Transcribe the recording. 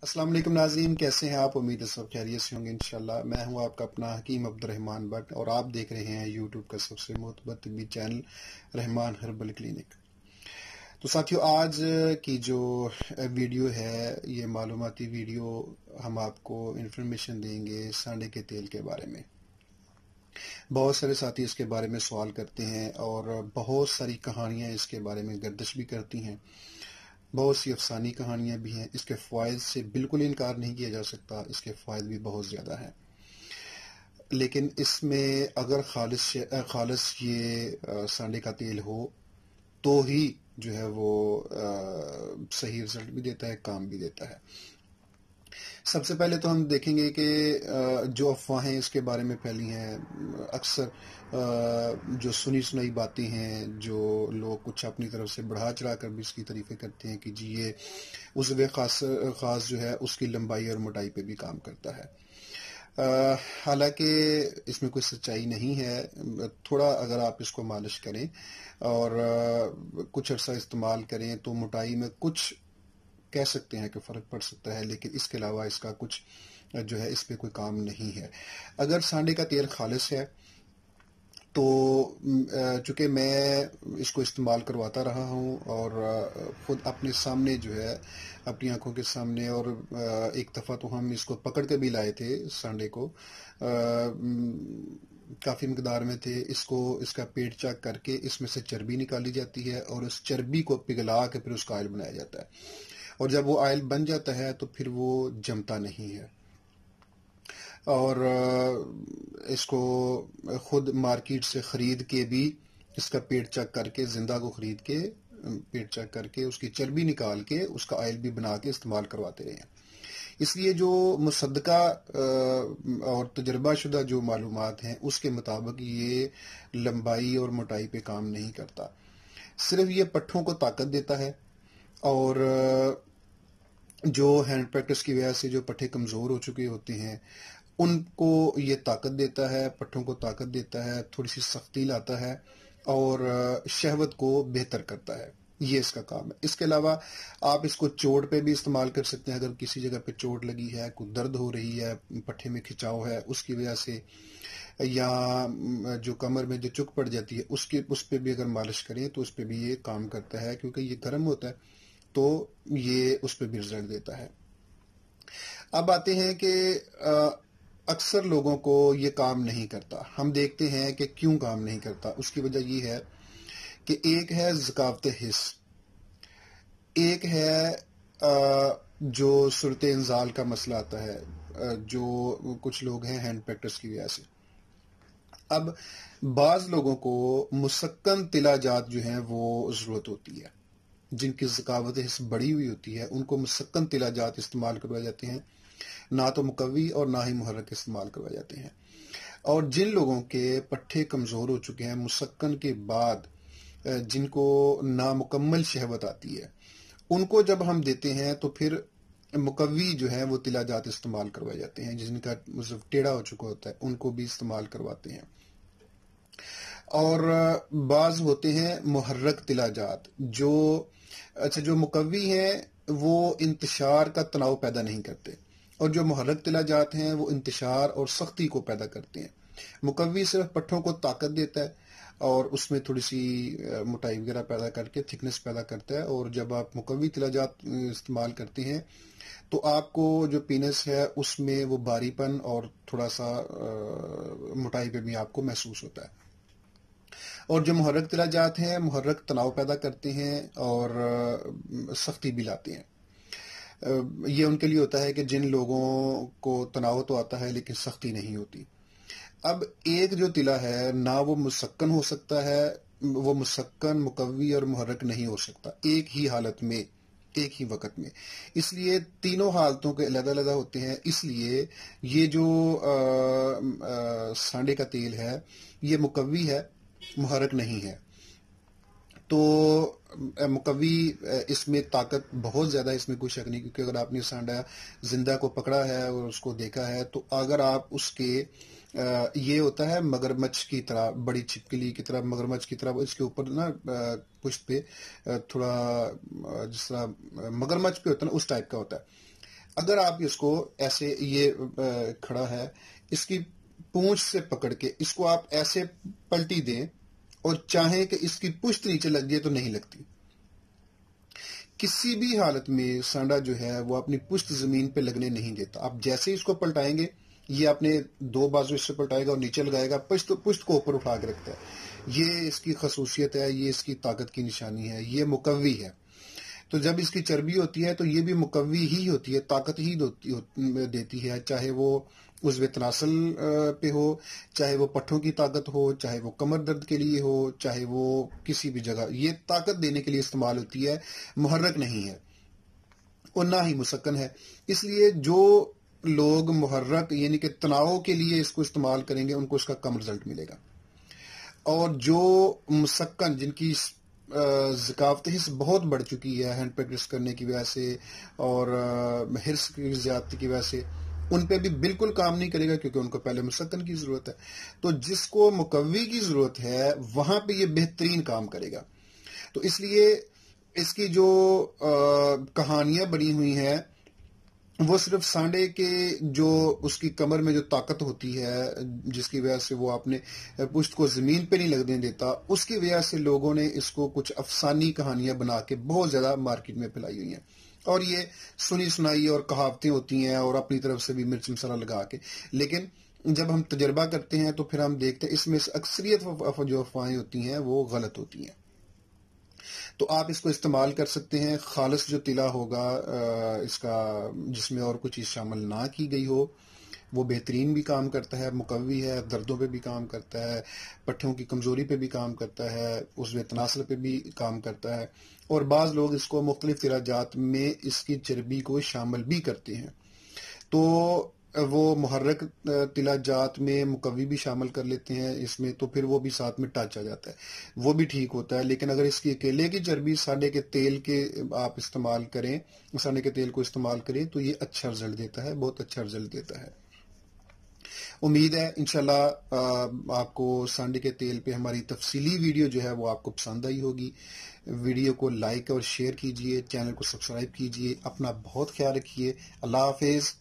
السلام علیکم ناظرین، کیسے ہیں آپ؟ امید ہے سب خیریت سے ہوں گے انشاءاللہ۔ میں ہوں آپ کا اپنا حکیم عبد الرحمان بٹ اور آپ دیکھ رہے ہیں یوٹیوب کا سب سے معتبر طبی چینل رحمان ہربل کلینک۔ تو ساتھیو، آج کی جو ویڈیو ہے یہ معلوماتی ویڈیو، ہم آپ کو انفارمیشن دیں گے سانڈے کے تیل کے بارے میں۔ بہت سارے ساتھی اس کے بارے میں سوال کرتے ہیں اور بہت ساری کہانیاں اس کے بارے میں گردش بھی کرتی ہیں، بہت سی افسانی کہانیاں بھی ہیں۔ اس کے فوائد سے بالکل انکار نہیں کیا جا سکتا، اس کے فوائد بھی بہت زیادہ ہیں، لیکن اس میں اگر خالص یہ سانڈے کا تیل ہو تو ہی جو ہے وہ صحیح رزلٹ بھی دیتا ہے، کام بھی دیتا ہے۔ سب سے پہلے تو ہم دیکھیں گے کہ جو افواہیں اس کے بارے میں پھیلی ہیں، اکثر جو سنی سنائی باتیں ہیں، جو لوگ کچھ اپنی طرف سے بڑھا چڑھا کر بھی اس کی تعریفیں کرتے ہیں کہ جی یہ عضو خاص جو ہے اس کی لمبائی اور موٹائی پہ بھی کام کرتا ہے۔ حالانکہ اس میں کوئی سچائی نہیں ہے۔ تھوڑا اگر آپ اس کو مالش کریں اور کچھ عرصہ استعمال کریں تو موٹائی میں کچھ کہہ سکتے ہیں کہ فرق پڑ سکتا ہے، لیکن اس کے علاوہ اس کا کچھ جو ہے اس پہ کوئی کام نہیں ہے۔ اگر سانڈے کا تیل خالص ہے تو چونکہ میں اس کو استعمال کرواتا رہا ہوں اور خود اپنے سامنے جو ہے اپنی آنکھوں کے سامنے، اور ایک دفعہ تو ہم اس کو پکڑ کے بھی لائے تھے سانڈے کو، کافی مقدار میں تھے۔ اس کا پیٹ چیک کر کے اس میں سے چربی نکالی جاتی ہے اور اس چربی کو پگھلا کے پھر اس کا آئل بنایا جاتا ہے، اور جب وہ آئل بن جاتا ہے تو پھر وہ جمتا نہیں ہے۔ اور اس کو خود مارکیٹ سے خرید کے بھی اس کا پیٹ چیک کر کے، زندہ کو خرید کے پیٹ چیک کر کے اس کی چربی نکال کے اس کا آئل بھی بنا کے استعمال کرواتے رہے ہیں۔ اس لیے جو مصدقہ اور تجربہ شدہ جو معلومات ہیں اس کے مطابق یہ لمبائی اور موٹائی پہ کام نہیں کرتا، صرف یہ پٹھوں کو طاقت دیتا ہے، اور جو ہینڈ پریکٹس کی وجہ سے جو پٹھے کمزور ہو چکے ہوتے ہیں ان کو یہ طاقت دیتا ہے، پٹھوں کو طاقت دیتا ہے، تھوڑی سی سختی لاتا ہے اور شہوت کو بہتر کرتا ہے۔ یہ اس کا کام ہے۔ اس کے علاوہ آپ اس کو چوٹ پہ بھی استعمال کر سکتے ہیں۔ اگر کسی جگہ پہ چوٹ لگی ہے، کوئی درد ہو رہی ہے، پٹھے میں کھچاؤ ہے اس کی وجہ سے، یا جو کمر میں جو چک پڑ جاتی ہے اس پہ بھی اگر مالش کریں تو اس پہ بھی یہ کام کرتا ہے، کیونکہ یہ گرم ہوتا ہے تو یہ اس پہ بھی رزلٹ دیتا ہے۔ اب آتے ہیں کہ اکثر لوگوں کو یہ کام نہیں کرتا۔ ہم دیکھتے ہیں کہ کیوں کام نہیں کرتا۔ اس کی وجہ یہ ہے کہ ایک ہے ذکاوت حس، ایک ہے جو صورت انزال کا مسئلہ آتا ہے، جو کچھ لوگ ہیں ہینڈ پریکٹس کی وجہ سے۔ اب بعض لوگوں کو مسکن تلا جات جو ہیں وہ ضرورت ہوتی ہے، جن کی ذکاوت حس بڑی ہوئی ہوتی ہے ان کو مسکن تلا جات استعمال کروائے جاتے ہیں، نہ تو مقوی اور نہ ہی محرک استعمال کروائے جاتے ہیں۔ اور جن لوگوں کے پٹھے کمزور ہو چکے ہیں مسکن کے بعد، جن کو نامکمل شہوت آتی ہے، ان کو جب ہم دیتے ہیں تو پھر مقوی جو ہے وہ تلا جات استعمال کروائے جاتے ہیں، جن کا ٹیڑھا ہو چکا ہوتا ہے ان کو بھی استعمال کرواتے ہیں۔ اور بعض ہوتے ہیں محرک تلا جات، جو مقوی ہیں وہ انتشار کا تناؤ پیدا نہیں کرتے، اور جو محرک تلا جات ہیں وہ انتشار اور سختی کو پیدا کرتے ہیں۔ مقوی صرف پٹھوں کو طاقت دیتا ہے اور اس میں تھوڑی سی موٹائی وغیرہ پیدا کر کے تھکنس پیدا کرتا ہے، اور جب آپ مقوی تلا جات استعمال کرتے ہیں تو آپ کو جو پینس ہے اس میں وہ بھاری پن اور تھوڑا سا موٹائی پہ بھی آپ کو محسوس ہوتا ہے۔ اور جو محرک تلا جات ہیں محرک تناؤ پیدا کرتے ہیں اور سختی بھی لاتے ہیں۔ یہ ان کے لیے ہوتا ہے کہ جن لوگوں کو تناؤ تو آتا ہے لیکن سختی نہیں ہوتی۔ اب ایک جو تلا ہے نہ وہ مسکن ہو سکتا ہے، وہ مسکن، مقوی اور محرک نہیں ہو سکتا ایک ہی حالت میں، ایک ہی وقت میں۔ اس لیے تینوں حالتوں کے علیحدہ علیحدہ ہوتے ہیں۔ اس لیے یہ جو سانڈے کا تیل ہے یہ مقوی ہے، محرک نہیں ہے۔ تو مقوی اس میں طاقت بہت زیادہ، اس میں کوئی شک نہیں، کیونکہ اگر آپ نے سانڈا زندہ کو پکڑا ہے اور اس کو دیکھا ہے تو اگر آپ اس کے یہ ہوتا ہے مگرمچھ کی طرح، بڑی چھپکلی کی طرح مگرمچھ کی طرح، اس کے اوپر نا پشت پہ تھوڑا جس طرح مگرمچھ پہ ہوتا ہے نا اس ٹائپ کا ہوتا ہے۔ اگر آپ اس کو ایسے یہ کھڑا ہے اس کی پونچھ سے پکڑ کے اس کو آپ ایسے پلٹی دیں اور چاہیں کہ اس کی پشت نیچے لگ جائے تو نہیں لگتی. کسی بھی حالت میں سانڈا جو ہے وہ اپنی پشت زمین پہ لگنے نہیں دیتا. آپ جیسے اس کو پلٹائیں گے یہ اپنے دو بازو اس سے پلٹائے گا اور نیچے لگائے گا, پشت کو اوپر اٹھا کے رکھتا ہے. یہ اس کی خصوصیت ہے, یہ اس کی طاقت کی نشانی ہے, یہ مقوی ہے. تو جب اس کی چربی ہوتی ہے تو یہ بھی مقوی ہی ہوتی ہے, طاقت ہی دیتی ہے, چاہے وہ عضو تناسل پہ ہو, چاہے وہ پٹھوں کی طاقت ہو, چاہے وہ کمر درد کے لیے ہو, چاہے وہ کسی بھی جگہ, یہ طاقت دینے کے لیے استعمال ہوتی ہے, محرک نہیں ہے اور نہ ہی مسکن ہے. اس لیے جو لوگ محرک یعنی کہ تناؤ کے لیے اس کو استعمال کریں گے ان کو اس کا کم رزلٹ ملے گا, اور جو مسکن جن کی ذکاوت حس بہت بڑھ چکی ہے ہینڈ پریکٹس کرنے کی وجہ سے اور حرص کی زیادتی کی وجہ سے, ان پہ بھی بالکل کام نہیں کرے گا کیونکہ ان کو پہلے مسکن کی ضرورت ہے. تو جس کو مقوی کی ضرورت ہے وہاں پہ یہ بہترین کام کرے گا. تو اس لیے اس کی جو کہانیاں بنی ہوئی ہیں وہ صرف سانڈے کے جو اس کی کمر میں جو طاقت ہوتی ہے جس کی وجہ سے وہ اپنے پشت کو زمین پہ نہیں لگنے دیتا, اس کی وجہ سے لوگوں نے اس کو کچھ افسانی کہانیاں بنا کے بہت زیادہ مارکیٹ میں پھیلائی ہوئی ہیں, اور یہ سنی سنائی اور کہاوتیں ہوتی ہیں اور اپنی طرف سے بھی مرچ مسالہ لگا کے. لیکن جب ہم تجربہ کرتے ہیں تو پھر ہم دیکھتے ہیں اس میں سے اکثریت جو افواہیں ہوتی ہیں وہ غلط ہوتی ہیں. تو آپ اس کو استعمال کر سکتے ہیں. خالص جو تلا ہوگا اس کا جس میں اور کچھ چیز شامل نہ کی گئی ہو وہ بہترین بھی کام کرتا ہے, مقوی ہے, دردوں پہ بھی کام کرتا ہے, پٹھوں کی کمزوری پہ بھی کام کرتا ہے, عضو تناسل پہ بھی کام کرتا ہے, اور بعض لوگ اس کو مختلف علاجات میں اس کی چربی کو شامل بھی کرتے ہیں. تو وہ محرک تلا جات میں مقوی بھی شامل کر لیتے ہیں اس میں, تو پھر وہ بھی ساتھ میں ٹچ آ جاتا ہے, وہ بھی ٹھیک ہوتا ہے. لیکن اگر اس کی اکیلے کی چربی سانڈے کے تیل کے آپ استعمال کریں, سانڈے کے تیل کو استعمال کریں تو یہ اچھا رزلٹ دیتا ہے, بہت اچھا رزلٹ دیتا ہے. امید ہے انشاءاللہ آپ کو سانڈے کے تیل پہ ہماری تفصیلی ویڈیو جو ہے وہ آپ کو پسند آئی ہوگی. ویڈیو کو لائک اور شیئر کیجئے, چینل کو سبسکرائب کیجئے. اپنا بہت خیال رکھیے. اللہ حافظ.